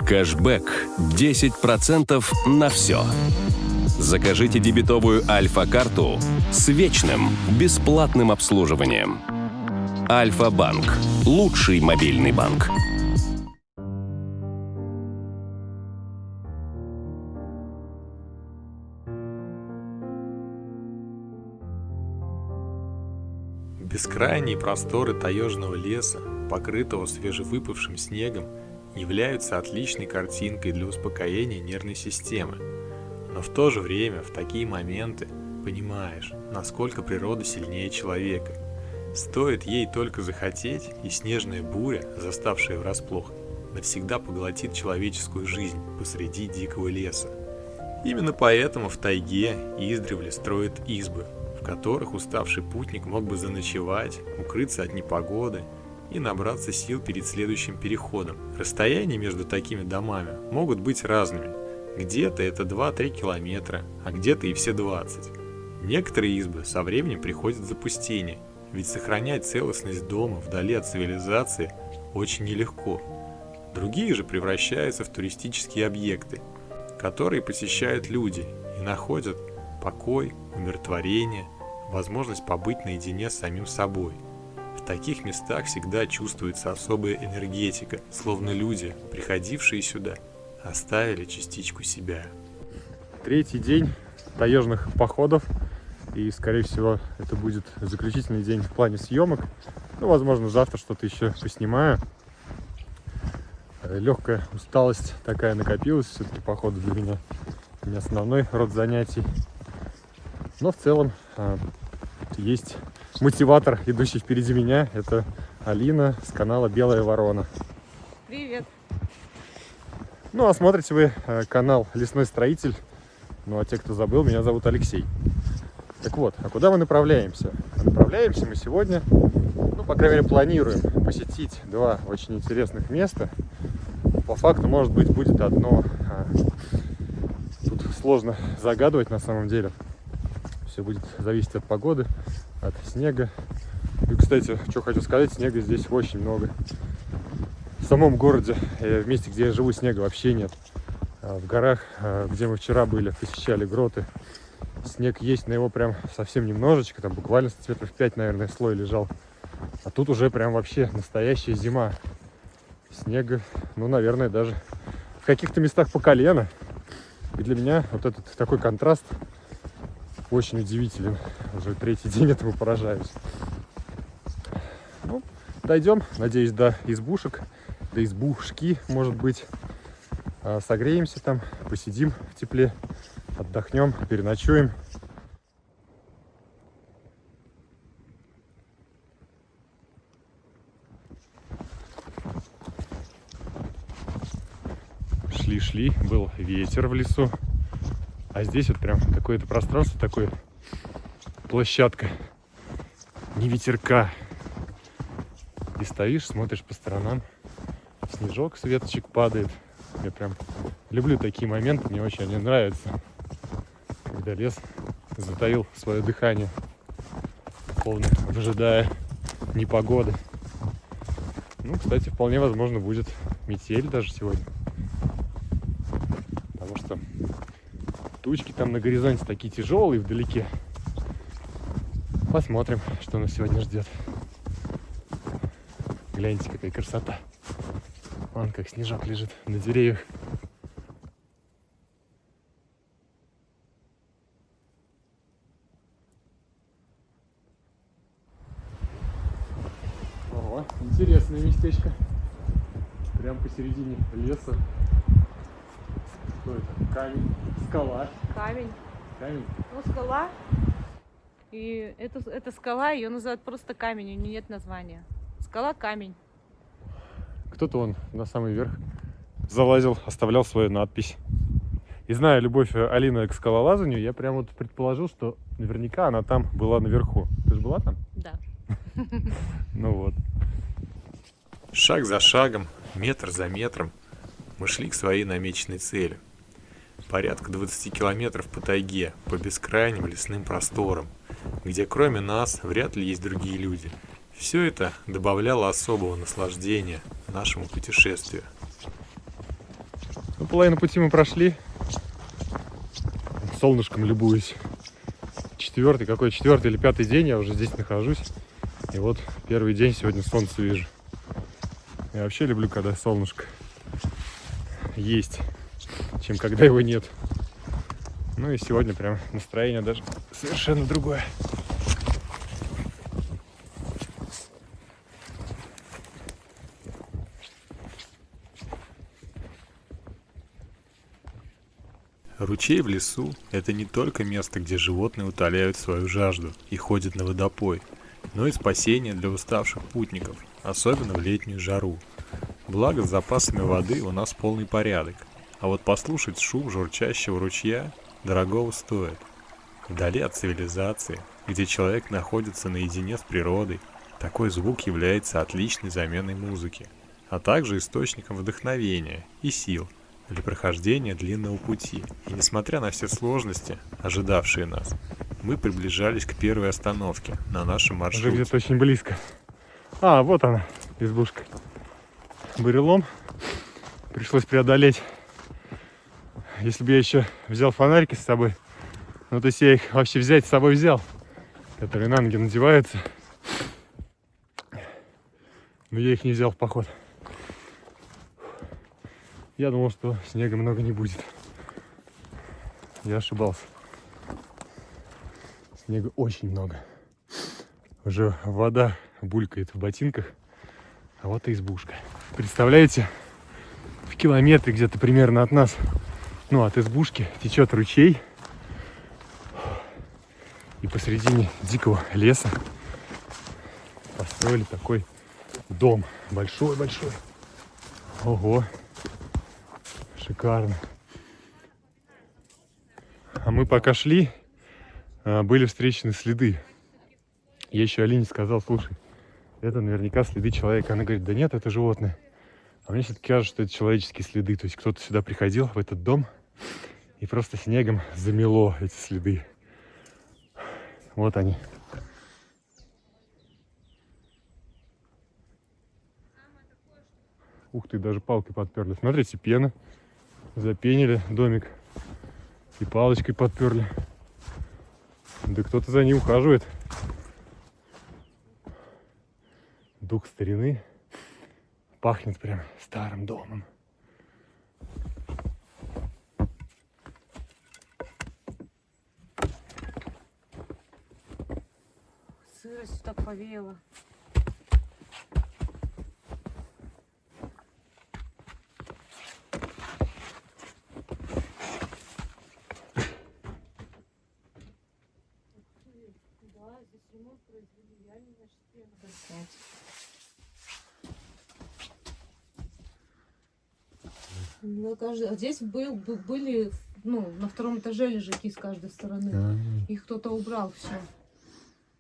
Кэшбэк 10% на все. Закажите дебетовую Альфа-карту с вечным бесплатным обслуживанием. Альфа-банк – лучший мобильный банк. Бескрайние просторы таежного леса, покрытого свежевыпавшим снегом, являются отличной картинкой для успокоения нервной системы. Но в то же время, в такие моменты, понимаешь, насколько природа сильнее человека. Стоит ей только захотеть, и снежная буря, заставшая врасплох, навсегда поглотит человеческую жизнь посреди дикого леса. Именно поэтому в тайге издревле строят избы, в которых уставший путник мог бы заночевать, укрыться от непогоды и набраться сил перед следующим переходом. Расстояния между такими домами могут быть разными. Где-то это 2-3 километра, а где-то и все 20. Некоторые избы со временем приходят в запустение, ведь сохранять целостность дома вдали от цивилизации очень нелегко. Другие же превращаются в туристические объекты, которые посещают люди и находят покой, умиротворение, возможность побыть наедине с самим собой. В таких местах всегда чувствуется особая энергетика, словно люди, приходившие сюда, оставили частичку себя. Третий день таежных походов, и, скорее всего, это будет заключительный день в плане съемок. Ну, возможно, завтра что-то еще поснимаю. Легкая усталость такая накопилась, все-таки походы для меня не основной род занятий. Но в целом есть мотиватор, идущий впереди меня. Это Алина с канала Белая Ворона. Привет! Ну, а смотрите вы канал Лесной Строитель. Ну, а те, кто забыл, меня зовут Алексей. Так вот, а куда мы направляемся? Направляемся мы сегодня, ну, по крайней мере, планируем посетить два очень интересных места. По факту, может быть, будет одно. Тут сложно загадывать на самом деле. Все будет зависеть от погоды, от снега. И, кстати, что хочу сказать, снега здесь очень много. В самом городе, в месте, где я живу, снега вообще нет. В горах, где мы вчера были, посещали гроты, снег есть, но его прям совсем немножечко, там буквально сантиметров 5, наверное, слой лежал. А тут уже прям вообще настоящая зима. Снега, ну, наверное, даже в каких-то местах по колено. И для меня вот этот такой контраст очень удивителен. Уже третий день этому поражаюсь. Ну, дойдем, надеюсь, до избушек, до избушки, может быть. Согреемся там, посидим в тепле, отдохнем, переночуем. Шли, был ветер в лесу. А здесь вот прям какое-то пространство, такое площадка, ни ветерка. И стоишь, смотришь по сторонам, снежок с веточек падает. Я прям люблю такие моменты, мне очень они нравятся. Когда лес затаил свое дыхание, словно выжидая непогоды. Ну, кстати, вполне возможно будет метель даже сегодня. Потому что тучки там на горизонте такие тяжелые вдалеке. Посмотрим, что нас сегодня ждет. Гляньте, какая красота. Вон как снежок лежит на деревьях. О, интересное местечко. Прям посередине леса. Что это? Камень, скала. Камень. Камень. Ну, скала. И это скала, ее называют просто камень, у нее нет названия. Скала камень. Кто-то он на самый верх залазил, оставлял свою надпись. И зная любовь Алины к скалолазанию, я прям вот предположил, что наверняка она там была наверху. Ты же была там? Да. Ну вот. Шаг за шагом, метр за метром мы шли к своей намеченной цели. Порядка 20 километров по тайге, по бескрайним лесным просторам, где кроме нас вряд ли есть другие люди. Все это добавляло особого наслаждения нашему путешествию. Ну, половину пути мы прошли. Солнышком любуюсь. Четвертый или пятый день я уже здесь нахожусь. И вот первый день сегодня солнце вижу. Я вообще люблю, когда солнышко есть, чем когда его нет. Ну и сегодня прям настроение даже совершенно другое. Ручей в лесу – это не только место, где животные утоляют свою жажду и ходят на водопой, но и спасение для уставших путников, особенно в летнюю жару. Благо, с запасами воды у нас полный порядок, а вот послушать шум журчащего ручья дорогого стоит. Вдали от цивилизации, где человек находится наедине с природой, такой звук является отличной заменой музыки, а также источником вдохновения и сил для прохождения длинного пути. И несмотря на все сложности, ожидавшие нас, мы приближались к первой остановке на нашем Уже маршруте. где-то очень близко. А, вот она, избушка. Бурелом. Пришлось преодолеть. Если бы я еще взял фонарики с собой, ну то есть я их вообще взять с собой взял, которые на ноги надеваются. Но я их не взял в поход. Я думал, что снега много не будет. Я ошибался. Снега очень много. Уже вода булькает в ботинках. А вот и избушка. Представляете, в километре где-то примерно от нас, ну, от избушки, течет ручей. И посредине дикого леса построили такой дом. Большой-большой. Ого. Шикарно. А мы пока шли, были встречены следы. Я еще Алине сказал: слушай, это наверняка следы человека. Она говорит: да нет, это животное. А мне все-таки кажется, что это человеческие следы. То есть кто-то сюда приходил, в этот дом, и просто снегом замело эти следы. Вот они. Ух ты, даже палкой подперли. Смотрите, пена. Запенили домик. И палочкой подперли. Да кто-то за ним ухаживает. Дух старины. Пахнет прям старым домом. Сырость так повеяла. Да, здесь ремонт произвели, я не знаю, что пена достать. Ну, здесь были, ну, на втором этаже лежаки с каждой стороны. Их кто-то убрал, все.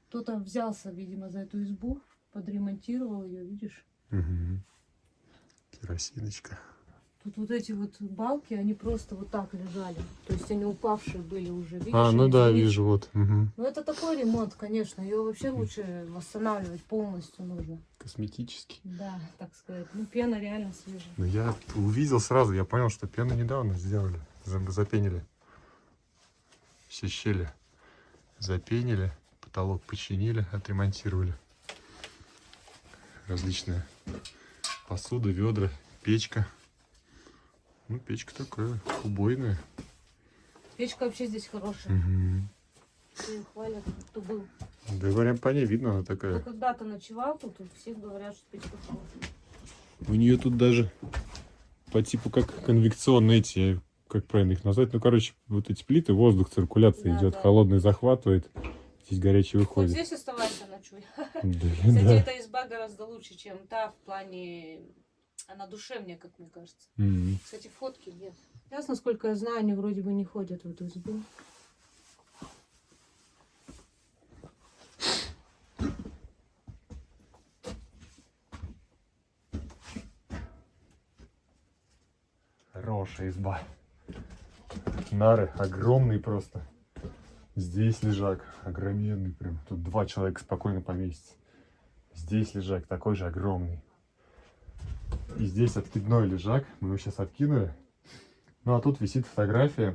Кто-то взялся, видимо, за эту избу, подремонтировал ее, видишь? Угу. Керосиночка. Тут вот эти вот балки, они просто вот так лежали. То есть они упавшие были уже, видишь? А, ну они да, зависли. вижу, вот. Угу. Ну это такой ремонт, конечно. Ее вообще лучше восстанавливать полностью нужно. Косметический. Да, так сказать. Ну пена реально свежая. Ну я увидел сразу, я понял, что пену недавно сделали. Запенили. Все щели запенили. Потолок починили, отремонтировали. Различная посуда, ведра, печка. Ну, печка такая убойная. Печка вообще здесь хорошая. Угу. Все хвалят, кто был. Да, прям по ней видно, она Кто такая. когда-то ночевал тут, и все говорят, что печка хорошая. У нее тут даже по типу как конвекционные эти, как правильно их назвать, ну, короче, вот эти плиты, воздух, циркуляция Да, идет, да. холодный захватывает, здесь горячий Хоть выходит. здесь оставайся, ночуй. Да, Кстати, да. эта изба гораздо лучше, чем та в плане... Она душевнее, как мне кажется. Мгм. Кстати, фотки нет. Сейчас, насколько я знаю, они вроде бы не ходят в эту избу. Хорошая изба. Нары огромные просто. Здесь лежак огроменный прям. Тут 2 человека спокойно поместятся. Здесь лежак такой же огромный. И здесь откидной лежак. Мы его сейчас откинули. Ну а тут висит фотография.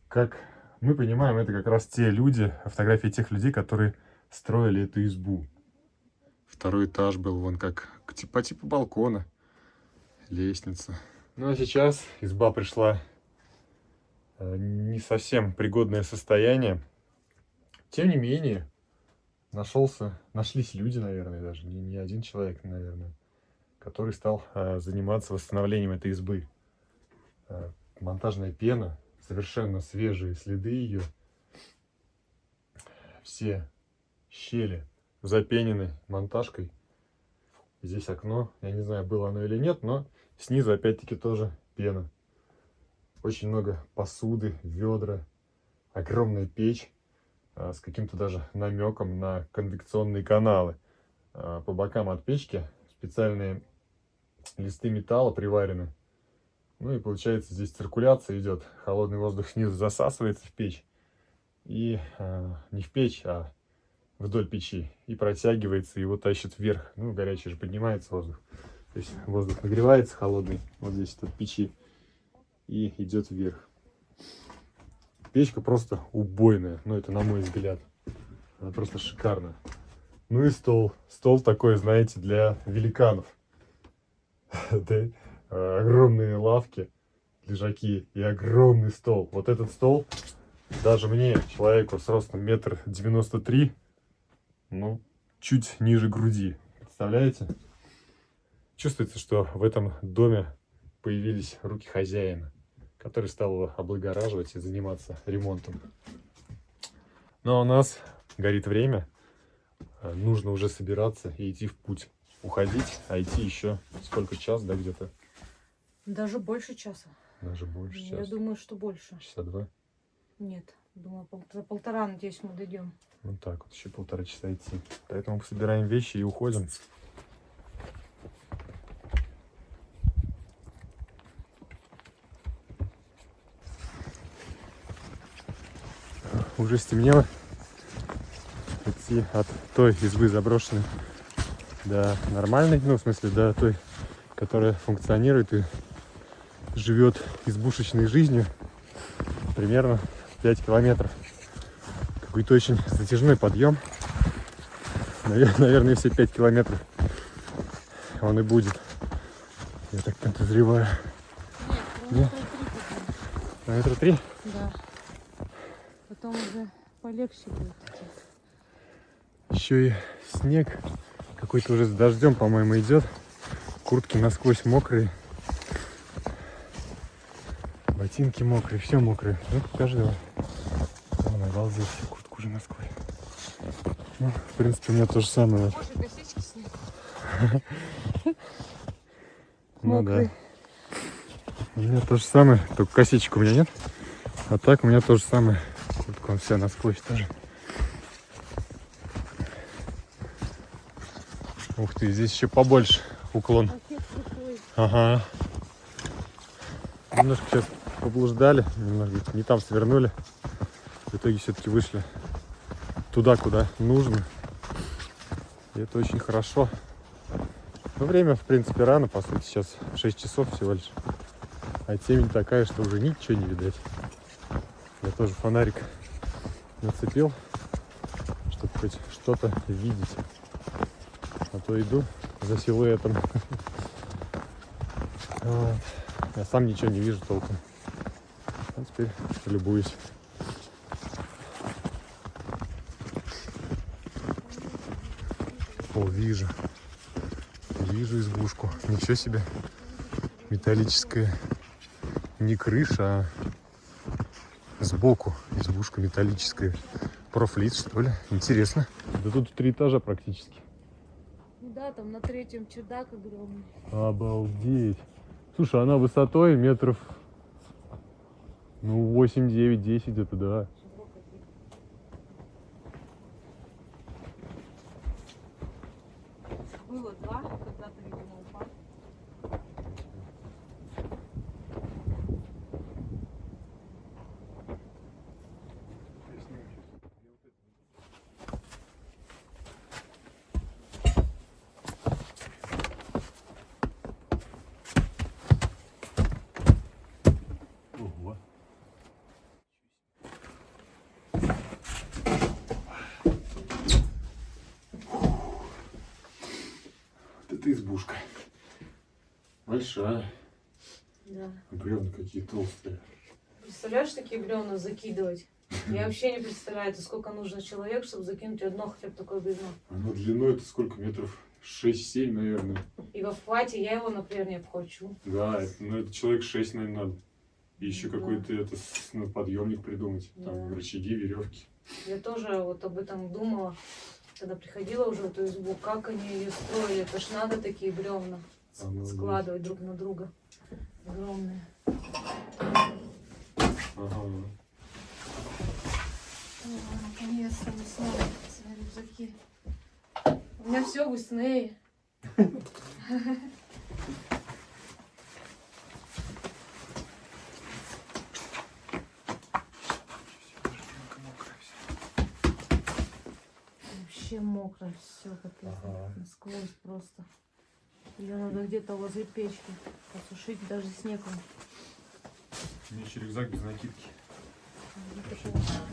Как мы понимаем, это как раз те люди, фотографии тех людей, которые строили эту избу. Второй этаж был вон как по типу балкона, лестница. Ну а сейчас изба пришла не совсем пригодное состояние. Тем не менее, нашлись люди, наверное, даже не один человек, наверное, который стал заниматься восстановлением этой избы. Монтажная пена, совершенно свежие следы ее, все щели запенены монтажкой. Здесь окно, я не знаю, было оно или нет, но снизу опять-таки тоже пена. Очень много посуды, ведра, огромная печь с каким-то даже намеком на конвекционные каналы. По бокам от печки специальные листы металла приварены. Ну и получается, здесь циркуляция идет. Холодный воздух снизу засасывается в печь. И не в печь, а вдоль печи. И протягивается, его тащит вверх. Ну, горячий же поднимается воздух. То есть воздух нагревается холодный, вот здесь от печи. И идет вверх. Печка просто убойная. Ну, это на мой взгляд. Она просто шикарная. Ну и стол. Стол такой, знаете, для великанов. Огромные лавки, лежаки и огромный стол. Вот этот стол, даже мне, человеку с ростом 1,93 м, ну, чуть ниже груди. Представляете? Чувствуется, что в этом доме появились руки хозяина, который стал его облагораживать и заниматься ремонтом. Но у нас горит время. Нужно уже собираться и идти в путь. Уходить, а идти еще сколько, час, да, где-то? Даже больше часа. Даже больше часа. Я думаю, что больше. Часа 2. Нет, думаю, за полтора, надеюсь, мы дойдем. Вот так вот, еще 1,5 часа идти. Поэтому собираем вещи и уходим. Уже стемнело. Идти от той избы заброшенной до нормальной, ну, в смысле, до той, которая функционирует и живет избушечной жизнью, примерно 5 километров. Какой-то очень затяжной подъем. Наверное, все 5 километров он и будет. Я так подозреваю. Нет, Километра 3? Да. Потом уже полегче будет. Еще и снег какой-то уже с дождем, по-моему, идет. Куртки насквозь мокрые. Ботинки мокрые, все мокрые. Ну, покажи давай. Вон, обалдеть, куртку уже насквозь. Ну, в принципе, у меня то же самое. Может, косички снег? Ну да. У меня то же самое, только косичек у меня нет. А так у меня то же самое. Куртка он вся насквозь тоже. Ух ты, здесь еще побольше уклон. Ага. Немножко сейчас поблуждали, немножко не там свернули. В итоге все-таки вышли туда, куда нужно. И это очень хорошо. Но время, в принципе, рано, по сути, сейчас 6 часов всего лишь. А темень такая, что уже ничего не видать. Я тоже фонарик нацепил, чтобы хоть что-то видеть. А то иду за силуэтом. Вот. Я сам ничего не вижу толком. А теперь любуюсь. О, вижу. Вижу избушку. Ничего себе. Металлическая. Не крыша, а сбоку избушка металлическая. Профлит, что ли? Интересно. Да тут 3 этажа практически. Да, там на 3-м чердак огромный. Обалдеть. Слушай, она высотой метров, ну, 8, 9, 10 это, да. Было 2, когда-то, видимо, упал. Большая. Да. Бревна какие толстые. Представляешь, такие бревна закидывать? Я вообще не представляю, это сколько нужно человек, чтобы закинуть одно хотя бы такое бревно. Оно длиной-то сколько метров? 6-7, наверное. И в обхвате я его, например, не обхвачу. Да, это человек 6, наверное, надо. И еще Да. какой-то подъемник придумать. Там Да. рычаги, веревки. Я тоже вот об этом думала, когда приходила уже в эту избу, как они ее строили. Это ж надо такие бревна складывать друг на друга. Огромные. Ага. Наконец-то мы сняли свои рюкзаки. У меня все вкуснее. Вообще мокро все, капец. Ага. Насквозь просто. Ее надо где-то возле печки посушить, даже с неком. У меня еще рюкзак без накидки.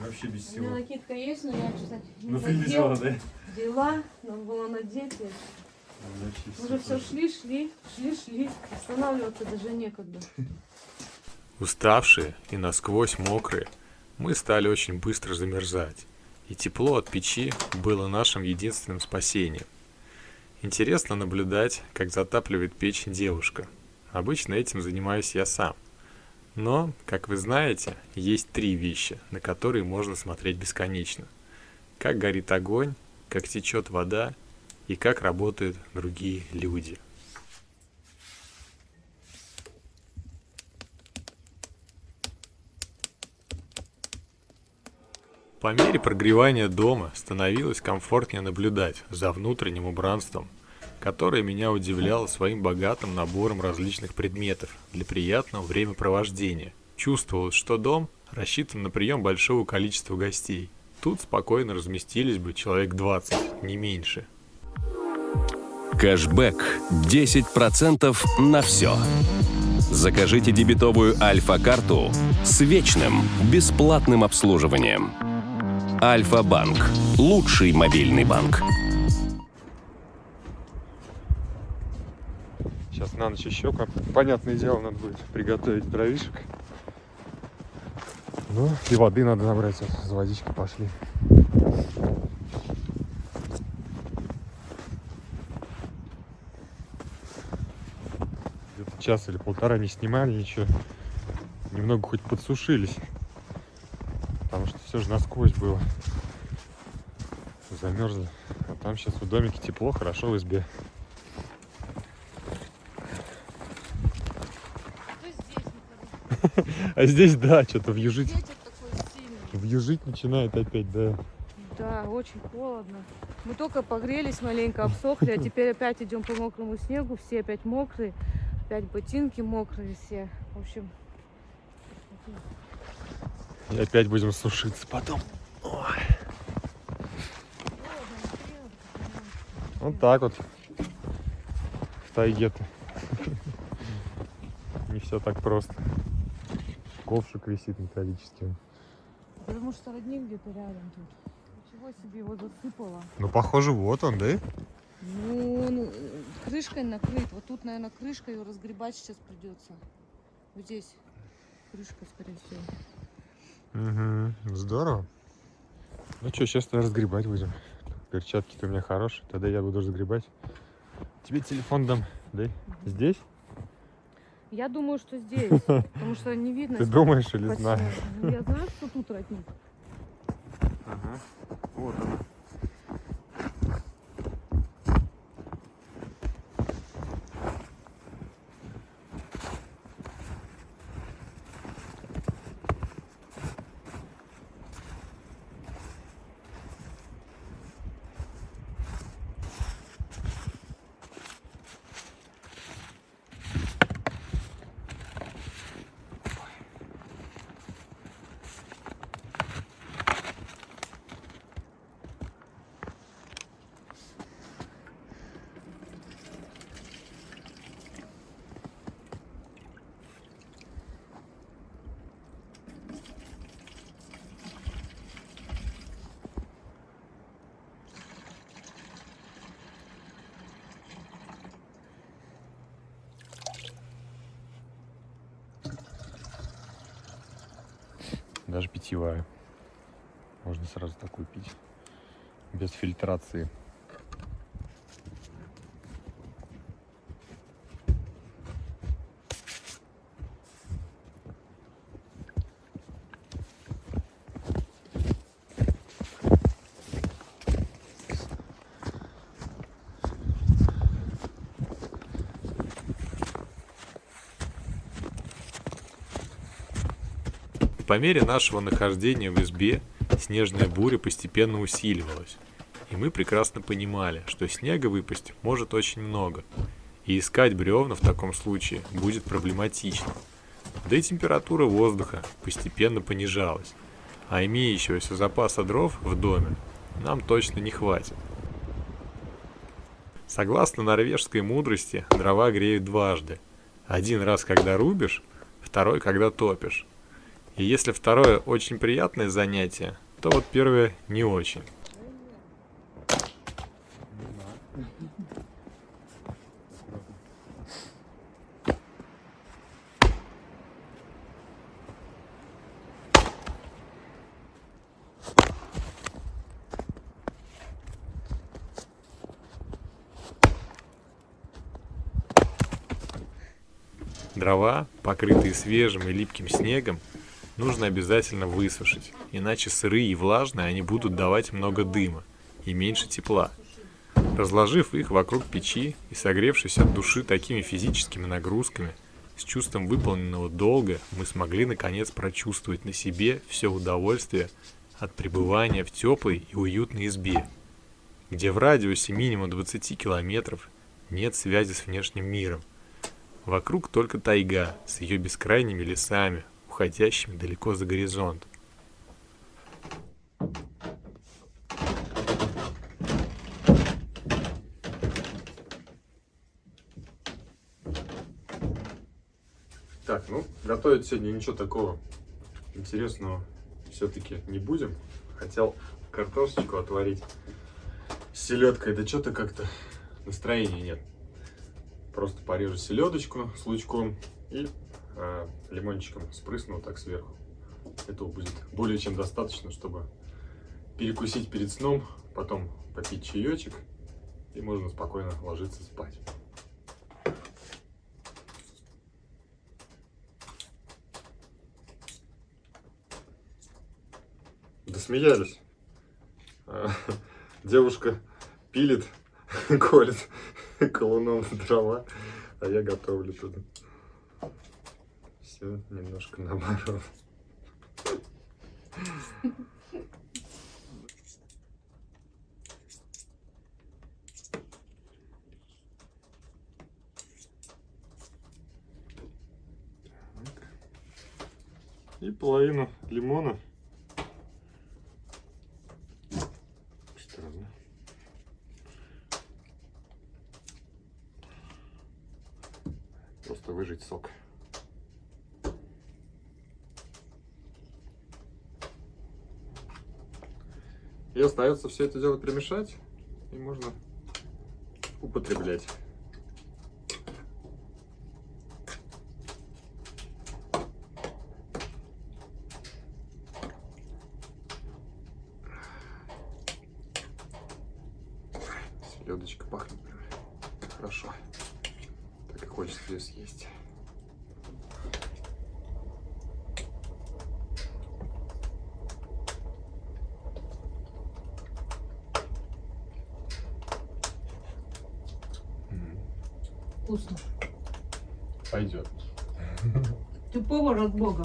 Вообще без У меня всего. накидка есть, но я, кстати, не Ну ты не взяла, да? Дела, надо было надеть. Мы уже все шли. Останавливаться даже некогда. Уставшие и насквозь мокрые, мы стали очень быстро замерзать, и тепло от печи было нашим единственным спасением. Интересно наблюдать, как затапливает печь девушка. Обычно этим занимаюсь я сам. Но, как вы знаете, есть 3 вещи, на которые можно смотреть бесконечно. Как горит огонь, как течет вода и как работают другие люди. По мере прогревания дома становилось комфортнее наблюдать за внутренним убранством, которое меня удивляло своим богатым набором различных предметов для приятного времяпровождения. Чувствовалось, что дом рассчитан на прием большого количества гостей. Тут спокойно разместились бы человек 20, не меньше. Кэшбэк 10% на все. Закажите дебетовую Альфа-карту с вечным бесплатным обслуживанием. Альфа-банк. Лучший мобильный банк. Сейчас на ночь еще, понятное дело, надо будет приготовить дровишек. Ну, и воды надо набрать. Вот, за водичкой пошли. Где-то час или полтора не снимали ничего. Немного хоть подсушились. Потому что все же насквозь было. Замерзли. А там сейчас в домике тепло, хорошо в избе. А здесь, да, что-то вьюжить. Ветер такой сильный. Вьюжить начинает опять, да. Да, очень холодно. Мы только погрелись маленько, обсохли, а теперь опять идем по мокрому снегу, все опять мокрые, опять ботинки мокрые все. В общем, И опять будем сушиться потом. Ой. Вот так вот. В тайге-то. Не все так просто. Ковшик висит металлический. потому что родник где-то рядом тут. Ничего себе его засыпало. Ну, похоже, вот он, да? Ну, он крышкой накрыт. Вот тут, наверное, крышка, ее разгребать сейчас придется. Вот здесь крышка, скорее всего. Угу, здорово. Ну что, сейчас разгребать будем. Перчатки-то у меня хорошие, тогда я буду разгребать. Тебе телефон дам, да? Здесь? Я думаю, что здесь, потому что не видно. Ты думаешь или почти. знаешь? Ну, я знаю, что тут родник. Ага. Вот он. даже питьевая. Можно сразу такую пить, без фильтрации. По мере нашего нахождения в избе снежная буря постепенно усиливалась, и мы прекрасно понимали, что снега выпасть может очень много, и искать бревна в таком случае будет проблематично. Да и температура воздуха постепенно понижалась, а имеющегося запаса дров в доме нам точно не хватит. Согласно норвежской мудрости, дрова греют дважды. Один раз, когда рубишь, второй, когда топишь. И если второе очень приятное занятие, то вот первое не очень. Дрова, покрытые свежим и липким снегом, нужно обязательно высушить, иначе сырые и влажные они будут давать много дыма и меньше тепла. Разложив их вокруг печи и согревшись от души такими физическими нагрузками, с чувством выполненного долга мы смогли наконец прочувствовать на себе все удовольствие от пребывания в теплой и уютной избе, где в радиусе минимум 20 километров нет связи с внешним миром. Вокруг только тайга с ее бескрайними лесами, уходящими далеко за горизонт. Так, ну, готовить сегодня ничего такого интересного все-таки не будем. Хотел картошечку отварить с селедкой, да что-то как-то настроения нет. Просто порежу селедочку с лучком и лимончиком спрысну вот так сверху. Этого будет более чем достаточно, чтобы перекусить перед сном, потом попить чаечек, и можно спокойно ложиться спать. Досмеялись. Девушка пилит, колет колуном дрова, а я готовлю туда. Все немножко наоборот. И половину лимона. Странно. Просто выжать сок. И остается все это дело перемешать, и можно употреблять. Селедочка пахнет прям хорошо. Так и хочется ее съесть. Вкусно. Пойдет. Ты повар от Бога.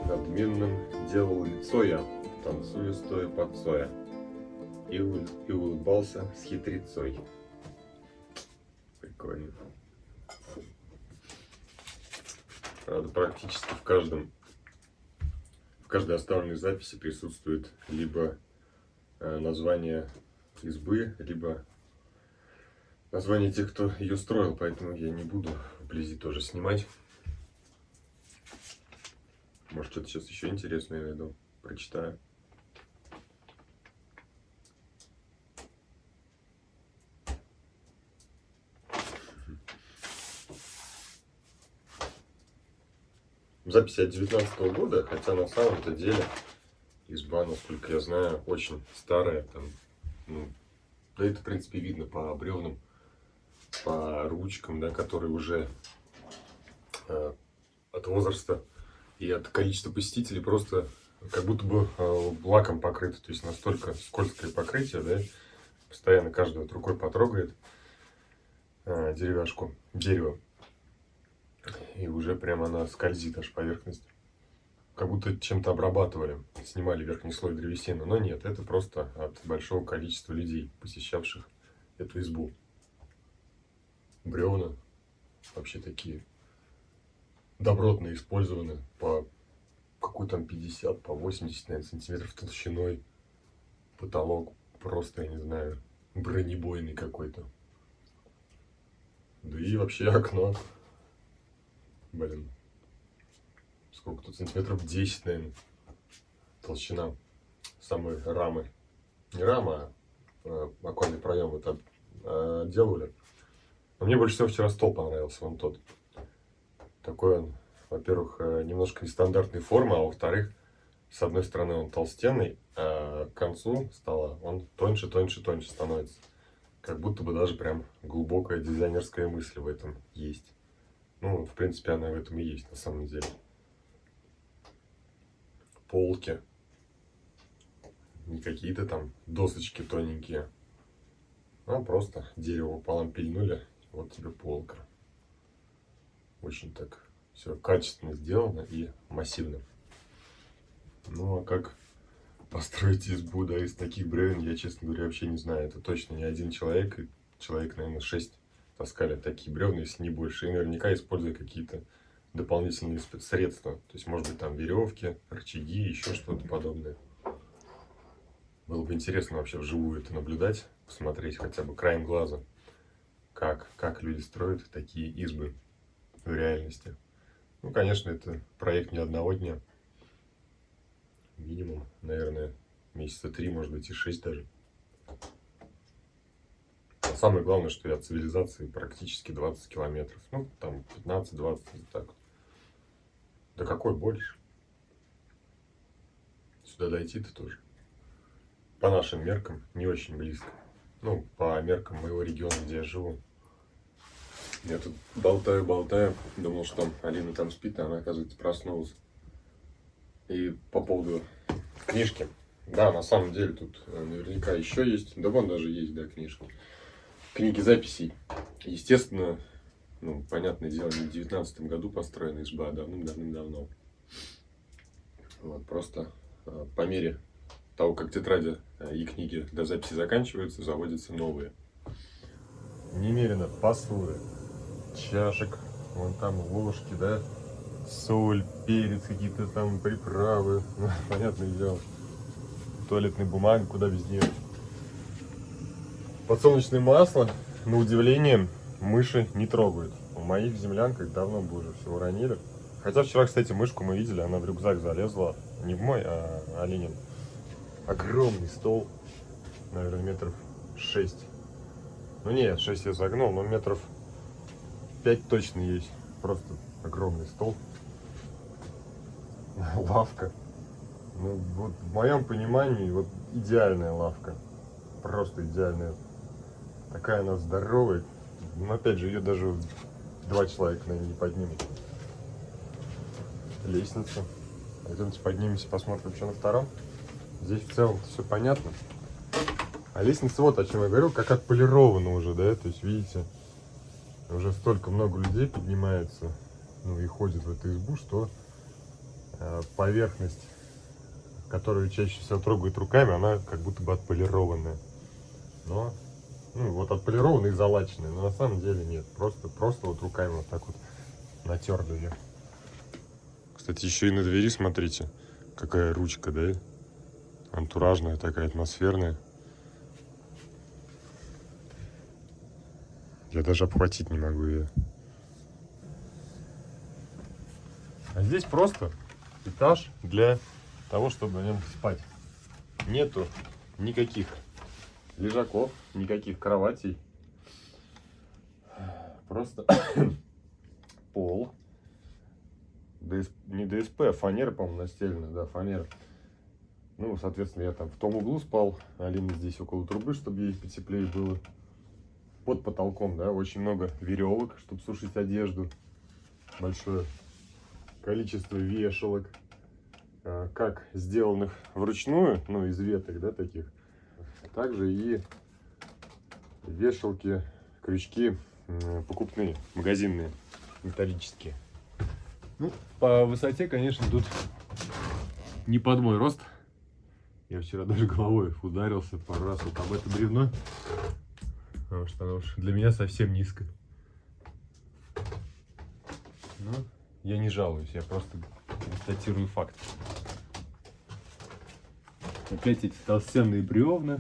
надменным делал лицо я, танцуя стоя под соя, и улыбался с хитрецой. Прикольно. Правда, практически в каждой оставленной записи присутствует либо название избы, либо название тех, кто ее строил, поэтому я не буду вблизи тоже снимать. Может, что-то сейчас еще интересное найду, прочитаю. Записи от 19 года, хотя на самом-то деле изба, насколько я знаю, очень старая. Там, да это, в принципе, видно по бревнам, по ручкам, да, которые уже от возраста и от количества посетителей просто как будто бы лаком покрыты. То есть настолько скользкое покрытие, да, постоянно каждый вот рукой потрогает деревяшку, дерево. И уже прямо она скользит аж поверхность. Как будто чем-то обрабатывали, снимали верхний слой древесины. Но нет, это просто от большого количества людей, посещавших эту избу. Бревна вообще такие добротно использованы по какой там 50, по 80, наверное, сантиметров толщиной. Потолок просто, я не знаю, бронебойный какой-то. Да и вообще окно. Блин. Сколько тут? Сантиметров 10, наверное. Толщина самой рамы. Не рама, а оконный проем вот отделывали. Но мне больше всего вчера стол понравился, вон тот. Такой он, во-первых, немножко нестандартной формы, а во-вторых, с одной стороны он толстенный, а к концу стола он тоньше становится. Как будто бы даже прям глубокая дизайнерская мысль в этом есть. Ну, в принципе, она в этом и есть на самом деле. Полки. Не какие-то там досочки тоненькие. А просто дерево пополам пильнули. Вот тебе полка. Очень так все качественно сделано и массивно. Ну, а как построить избу, да, из таких бревен, я, честно говоря, вообще не знаю. Это точно не один человек. И человек, наверное, 6 таскали такие бревна, если не больше. И наверняка используя какие-то дополнительные средства. То есть, может быть, там веревки, рычаги, еще что-то подобное. Было бы интересно вообще вживую это наблюдать, посмотреть хотя бы краем глаза, как люди строят такие избы в реальности. Ну, конечно, это проект не одного дня. Минимум, наверное, месяца 3, может быть, и 6 даже. А самое главное, что я от цивилизации практически 20 километров. Ну, там 15-20, так. Да какой больше? Сюда дойти-то тоже. По нашим меркам не очень близко. Ну, по меркам моего региона, где я живу. Я тут болтаю. Думал, что Алина там спит, а она, оказывается, проснулась. И по поводу книжки. Да, на самом деле тут наверняка еще есть. Да вон даже есть, да, книжки. Книги записей. Естественно, ну, понятное дело, не в 19 году построена изба, а давным-давно. Вот, просто по мере того, как тетради и книги до записи заканчиваются, заводятся новые. Немерено посуды, чашек, вон там ложки, да, соль, перец, какие-то там приправы, понятное дело, туалетная бумага, куда без нее. Подсолнечное масло, на удивление, мыши не трогают. В моих землянках давно бы уже все уронили. Хотя вчера, кстати, мышку мы видели, она в рюкзак залезла, не в мой, а Оленин. Огромный стол, наверное, метров 6. Ну нет, 6 я загнул, но метров 5 точно есть. Просто огромный стол. Лавка. Ну вот в моем понимании вот идеальная лавка. Просто идеальная. Такая она здоровая. Но опять же, ее даже 2 человека, наверное, не поднимут. Лестница. Пойдемте поднимемся, посмотрим, что на втором. Здесь в целом все понятно. А лестница, вот о чем я говорил, как отполирована уже, да, то есть, видите, уже столько много людей поднимается, ну, и ходит в эту избу, что поверхность, которую чаще всего трогают руками, она как будто бы отполированная. Но, ну, вот отполированная и залаченная, но на самом деле нет. Просто вот руками вот так вот натерли ее. Кстати, еще и на двери, смотрите, какая ручка, да? Антуражная такая, атмосферная. Я даже обхватить не могу ее. А здесь просто этаж для того, чтобы на нем спать. Нету никаких лежаков, никаких кроватей. Просто пол. Не ДСП, а фанера, по-моему, настелена. Да, фанера. Ну, соответственно, я там в том углу спал. Алина здесь около трубы, чтобы ей потеплее было. Под потолком, да, очень много веревок, чтобы сушить одежду. Большое количество вешалок, как сделанных вручную, ну, из веток, да, таких. Также и вешалки, крючки покупные, магазинные, металлические. Ну, по высоте, конечно, тут не под мой рост. Я вчера даже головой ударился пару раз вот об это бревно, потому что оно уж для меня совсем низко. Но я не жалуюсь, я просто констатирую факт. Опять эти толстенные бревна,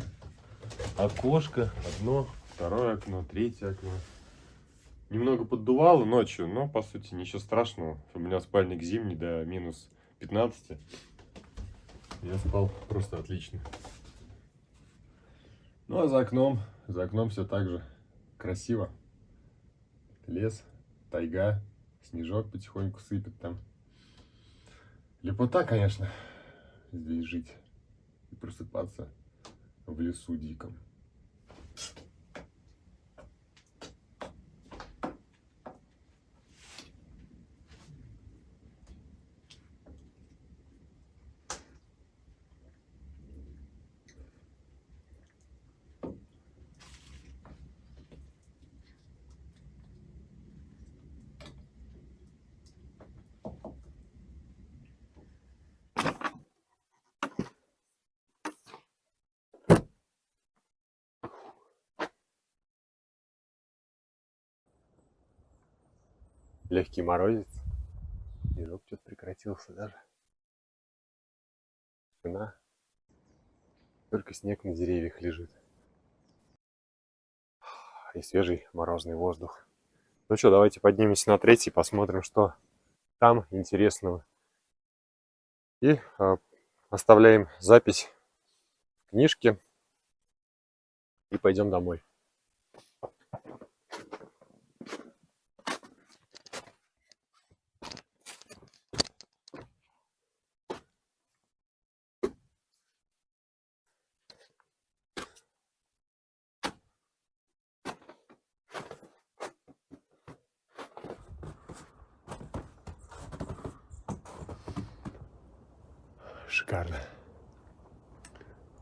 окошко, одно, второе окно, третье окно. Немного поддувало ночью, но по сути ничего страшного. У меня спальник зимний до минус 15. Я спал просто отлично. Ну а за окном все так же красиво. Лес, тайга, снежок потихоньку сыпет там. Лепота, конечно, здесь жить и просыпаться в лесу диком. Легкий морозец. Снежок что-то прекратился даже. Тишина. Только снег на деревьях лежит. И свежий морозный воздух. Ну что, давайте поднимемся на третий, посмотрим, что там интересного. И оставляем запись в книжке и пойдем домой. Шикарно.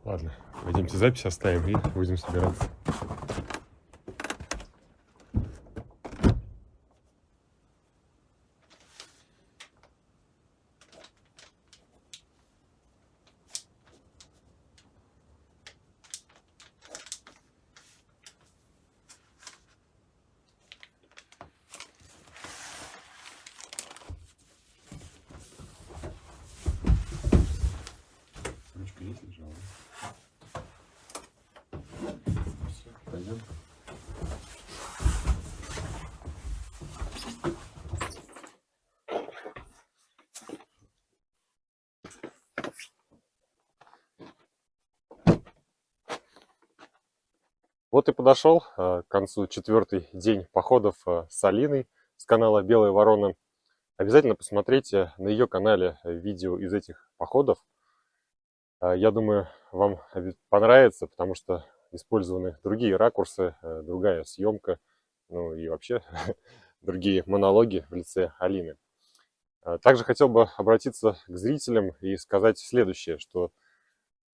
Ладно, пойдемте запись оставим и будем собираться. Ручка есть, лежала? Все, пойдем. Вот и подошел к концу 4-й день походов с Алиной с канала Белая Ворона. Обязательно посмотрите на ее канале видео из этих походов. Я думаю, вам понравится, потому что использованы другие ракурсы, другая съемка, ну и вообще другие монологи в лице Алины. Также хотел бы обратиться к зрителям и сказать следующее, что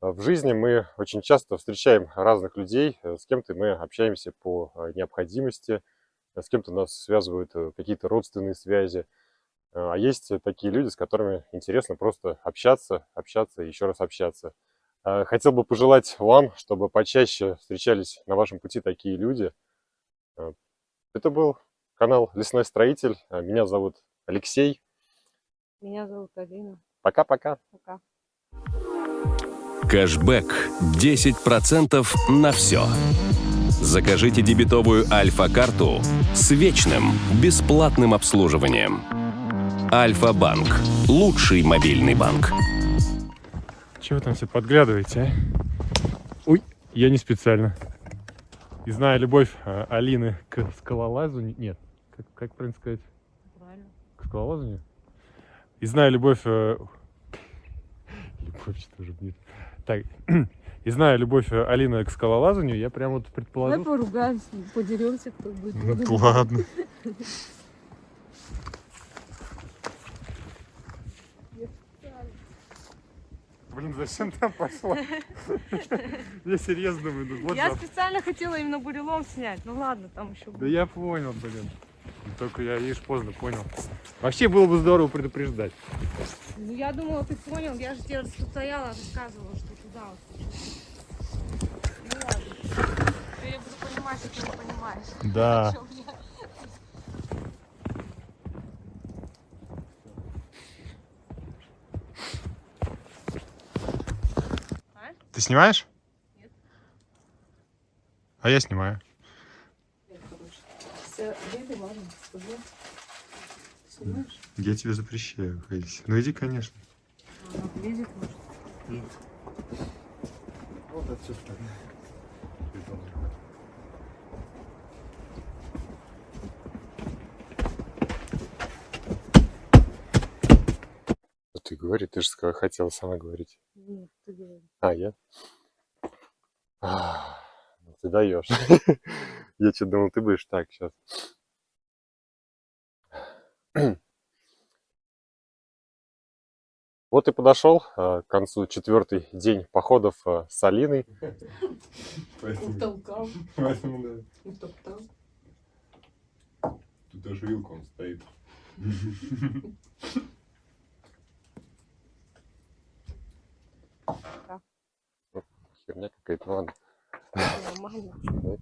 в жизни мы очень часто встречаем разных людей, с кем-то мы общаемся по необходимости, с кем-то нас связывают какие-то родственные связи. А есть такие люди, с которыми интересно просто общаться и еще раз общаться. Хотел бы пожелать вам, чтобы почаще встречались на вашем пути такие люди. Это был канал «Лесной строитель». Меня зовут Алексей. Меня зовут Алина. Пока-пока. Пока. Кэшбэк 10% на все. Закажите дебетовую Альфа-карту с вечным бесплатным обслуживанием. Альфа-банк. Лучший мобильный банк. Чего вы там все подглядываете, а? Ой, я не специально. И зная любовь Алины к скалолазанию... Нет, как правильно сказать? Правильно. К скалолазанию? И зная любовь... Любовь что-то уже будет. Так, и зная любовь Алины к скалолазанию, я прям вот предположил... Давай поругаемся, подеремся, кто будет. Ну ладно. Блин, зачем там пошла? Я серьезно думаю, ну вот Я же- специально хотела именно бурелом снять. Ну ладно, там еще Да будет. я понял, блин. Только я, видишь, поздно понял. Вообще было бы здорово предупреждать. Ну я думала, ты понял. Я же тебе стояла, рассказывала, что туда вот. Ну ладно. Теперь я буду понимать, что ты не понимаешь. Да. О чем я. Ты снимаешь? Нет. А я снимаю. Все, где ты важно? Снимаешь? Я тебе запрещаю ходить. Ну иди, конечно. Она влезет, может. Вот отсюда. Ты говори, ты же хотела сама говорить. Нет, ты говори. А, я? Ну ты даешь. Я что думал, ты будешь так сейчас. Вот и подошел к концу 4-й день походов с Алиной. Утолкал, Поэтому, да. утоптал. Тут даже вилка он стоит. Херня какая-то, ладно. Нормально. Да.